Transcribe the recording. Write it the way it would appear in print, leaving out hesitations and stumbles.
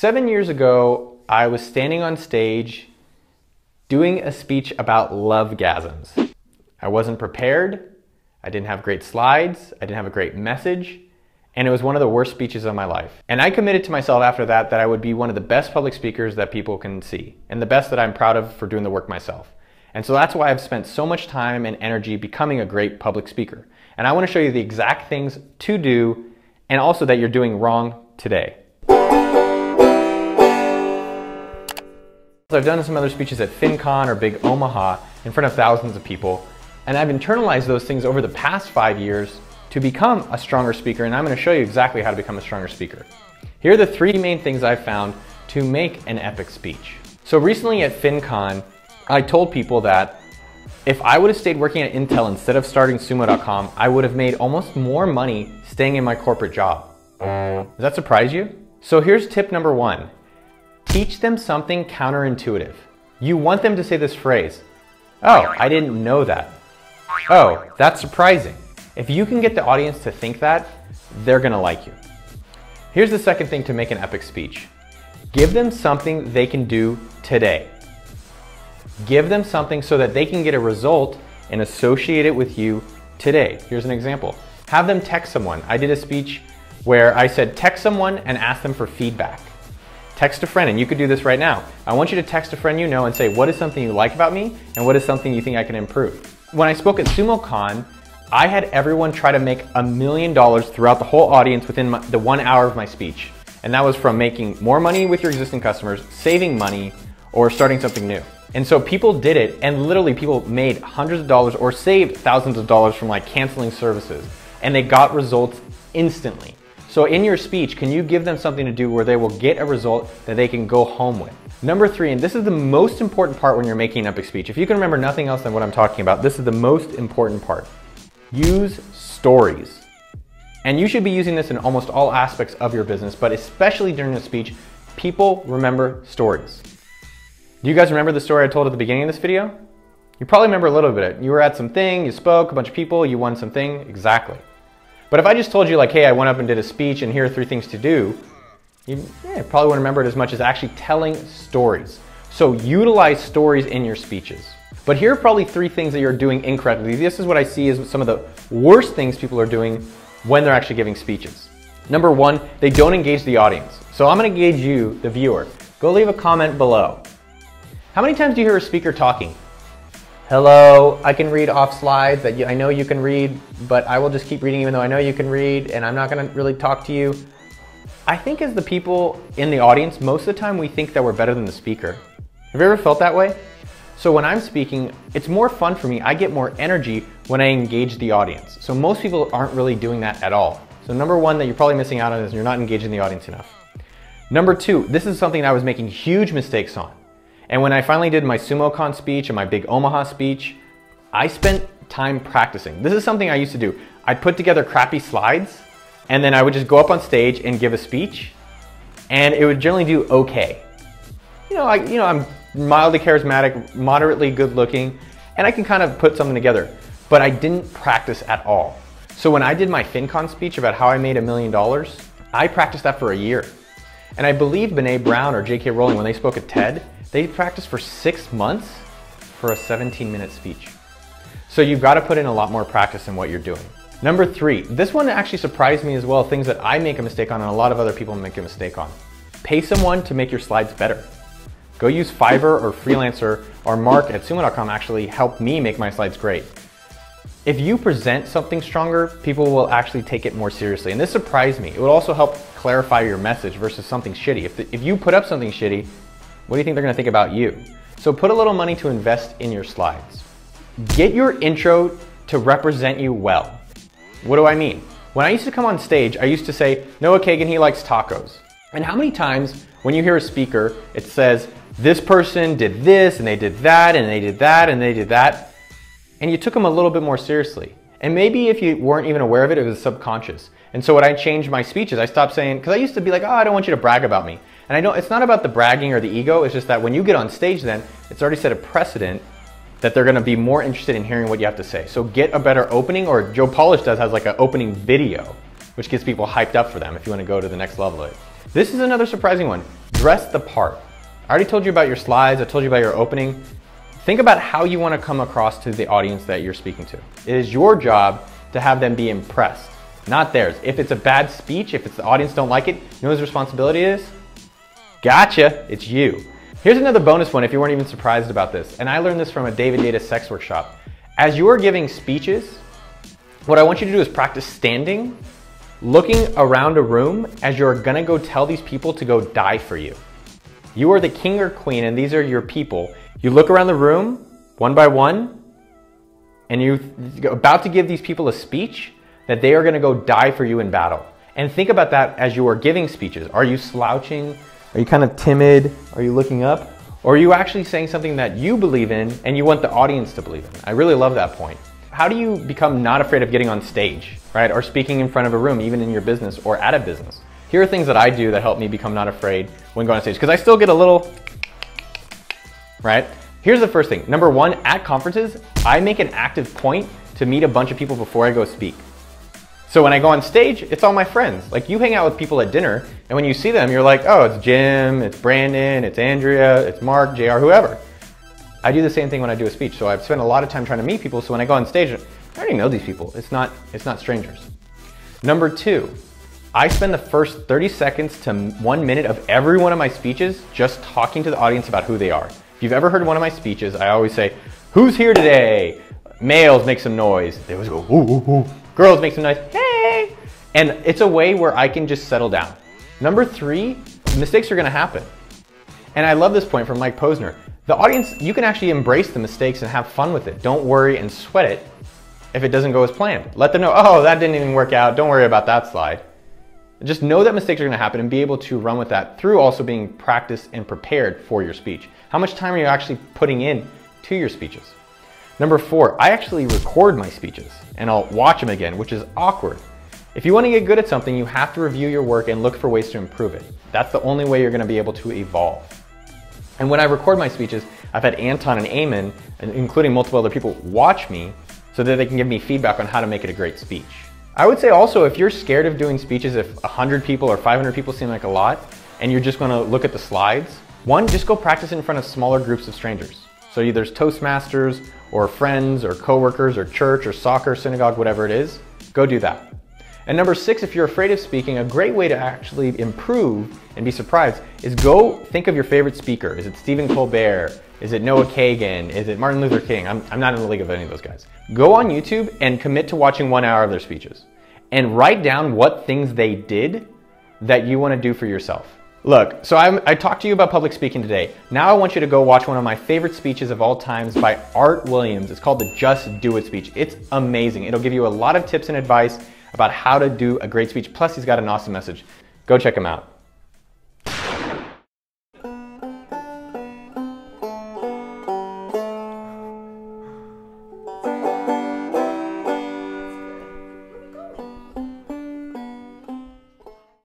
7 years ago, I was standing on stage doing a speech about lovegasms. I wasn't prepared, I didn't have great slides, I didn't have a great message, and it was one of the worst speeches of my life. And I committed to myself after that I would be one of the best public speakers that people can see, and the best that I'm proud of for doing the work myself. And so that's why I've spent so much time and energy becoming a great public speaker. And I want to show you the exact things to do, and also that you're doing wrong today. I've done some other speeches at Fincon or Big Omaha in front of thousands of people, and I've internalized those things over the past 5 years to become a stronger speaker, and I'm going to show you exactly how to become a stronger speaker. Here are the 3 main things I've found to make an epic speech. So recently at Fincon, I told people that if I would have stayed working at Intel instead of starting Sumo.com, I would have made almost more money staying in my corporate job. Does that surprise you? So here's tip number 1. Teach them something counterintuitive. You want them to say this phrase, "Oh, I didn't know that." "Oh, that's surprising." If you can get the audience to think that, they're gonna like you. Here's the second thing to make an epic speech. Give them something they can do today. Give them something so that they can get a result and associate it with you today. Here's an example. Have them text someone. I did a speech where I said text someone and ask them for feedback. Text a friend, and you could do this right now. I want you to text a friend you know and say, what is something you like about me and what is something you think I can improve? When I spoke at SumoCon, I had everyone try to make $1 million throughout the whole audience within the 1 hour of my speech. And that was from making more money with your existing customers, saving money, or starting something new. And so people did it, and literally people made hundreds of dollars or saved thousands of dollars from like canceling services, and they got results instantly. So in your speech, can you give them something to do where they will get a result that they can go home with? Number 3, and this is the most important part when you're making an epic speech. If you can remember nothing else than what I'm talking about, this is the most important part. Use stories. And you should be using this in almost all aspects of your business, but especially during a speech, people remember stories. Do you guys remember the story I told at the beginning of this video? You probably remember a little bit. You were at something, you spoke, a bunch of people, you won something, exactly. But if I just told you like, hey, I went up and did a speech and here are 3 things to do, you probably wouldn't remember it as much as actually telling stories. So utilize stories in your speeches. But here are probably 3 things that you're doing incorrectly. This is what I see as some of the worst things people are doing when they're actually giving speeches. Number 1, they don't engage the audience. So I'm gonna engage you, the viewer. Go leave a comment below. How many times do you hear a speaker talking? "Hello, I can read off slides that I know you can read, but I will just keep reading even though I know you can read, and I'm not gonna really talk to you." I think as the people in the audience, most of the time we think that we're better than the speaker. Have you ever felt that way? So when I'm speaking, it's more fun for me. I get more energy when I engage the audience. So most people aren't really doing that at all. So number 1 that you're probably missing out on is you're not engaging the audience enough. Number 2, this is something I was making huge mistakes on. And when I finally did my SumoCon speech and my Big Omaha speech, I spent time practicing. This is something I used to do. I'd put together crappy slides, and then I would just go up on stage and give a speech, and it would generally do okay. I'm mildly charismatic, moderately good looking, and I can kind of put something together, but I didn't practice at all. So when I did my Fincon speech about how I made $1 million, I practiced that for a year. And I believe Brene Brown or J.K. Rowling, when they spoke at TED, they practiced for 6 months for a 17-minute speech. So you've got to put in a lot more practice in what you're doing. Number 3, this one actually surprised me as well, things that I make a mistake on and a lot of other people make a mistake on. Pay someone to make your slides better. Go use Fiverr or Freelancer, or Mark at Sumo.com actually helped me make my slides great. If you present something stronger, people will actually take it more seriously. And this surprised me. It would also help clarify your message versus something shitty. If you put up something shitty, what do you think they're gonna think about you? So put a little money to invest in your slides. Get your intro to represent you well. What do I mean? When I used to come on stage, I used to say, Noah Kagan, he likes tacos. And how many times when you hear a speaker, it says, this person did this, and they did that, and they did that, and they did that, and you took them a little bit more seriously. And maybe if you weren't even aware of it, it was subconscious. And so when I changed my speeches, I stopped saying, because I used to be like, oh, I don't want you to brag about me. And I know it's not about the bragging or the ego, it's just that when you get on stage then, it's already set a precedent that they're gonna be more interested in hearing what you have to say. So get a better opening, or Joe Polish has like an opening video, which gets people hyped up for them if you wanna go to the next level of it. This is another surprising one. dress the part. I already told you about your slides, I told you about your opening. Think about how you want to come across to the audience that you're speaking to. It is your job to have them be impressed, not theirs. If it's a bad speech, if it's the audience don't like it, you know whose responsibility it is? Gotcha, it's you. Here's another bonus one if you weren't even surprised about this, and I learned this from a David Data sex workshop. As you're giving speeches, what I want you to do is practice standing, looking around a room as you're gonna go tell these people to go die for you. You are the king or queen and these are your people. You look around the room, one by one, and you're about to give these people a speech that they are gonna go die for you in battle. And think about that as you are giving speeches. Are you slouching? Are you kind of timid? Are you looking up? Or are you actually saying something that you believe in and you want the audience to believe in? I really love that point. How do you become not afraid of getting on stage, right? Or speaking in front of a room, even in your business or at a business? Here are things that I do that help me become not afraid when going on stage, because I still get a little, right? Here's the first thing. Number one, at conferences, I make an active point to meet a bunch of people before I go speak. So when I go on stage, it's all my friends. Like you hang out with people at dinner, and when you see them, you're like, oh, it's Jim, it's Brandon, it's Andrea, it's Mark, JR, whoever. I do the same thing when I do a speech. So I've spent a lot of time trying to meet people, so when I go on stage, I already know these people. It's not strangers. Number two, I spend the first 30 seconds to 1 minute of every one of my speeches just talking to the audience about who they are. If you've ever heard one of my speeches, I always say, who's here today? Males, make some noise. They always go, ooh, ooh, ooh. Girls, make some noise, hey. And it's a way where I can just settle down. Number three, mistakes are gonna happen. And I love this point from Mike Posner. The audience, you can actually embrace the mistakes and have fun with it. Don't worry and sweat it if it doesn't go as planned. Let them know, oh, that didn't even work out. Don't worry about that slide. Just know that mistakes are gonna happen and be able to run with that through also being practiced and prepared for your speech. How much time are you actually putting in to your speeches? Number four, I actually record my speeches and I'll watch them again, which is awkward. If you wanna get good at something, you have to review your work and look for ways to improve it. That's the only way you're gonna be able to evolve. And when I record my speeches, I've had Anton and Eamon, including multiple other people, watch me so that they can give me feedback on how to make it a great speech. I would say also, if you're scared of doing speeches, if 100 people or 500 people seem like a lot, and you're just gonna look at the slides, one, just go practice in front of smaller groups of strangers. So there's Toastmasters, or friends, or coworkers, or church, or soccer, synagogue, whatever it is, go do that. And number six, if you're afraid of speaking, a great way to actually improve and be surprised is go think of your favorite speaker. Is it Stephen Colbert? Is it Noah Kagan? Is it Martin Luther King? I'm not in the league of any of those guys. Go on YouTube and commit to watching 1 hour of their speeches and write down what things they did that you want to do for yourself. Look, so I talked to you about public speaking today. Now I want you to go watch one of my favorite speeches of all times by Art Williams. It's called the Just Do It speech. It's amazing. It'll give you a lot of tips and advice about how to do a great speech. Plus, he's got an awesome message. Go check him out.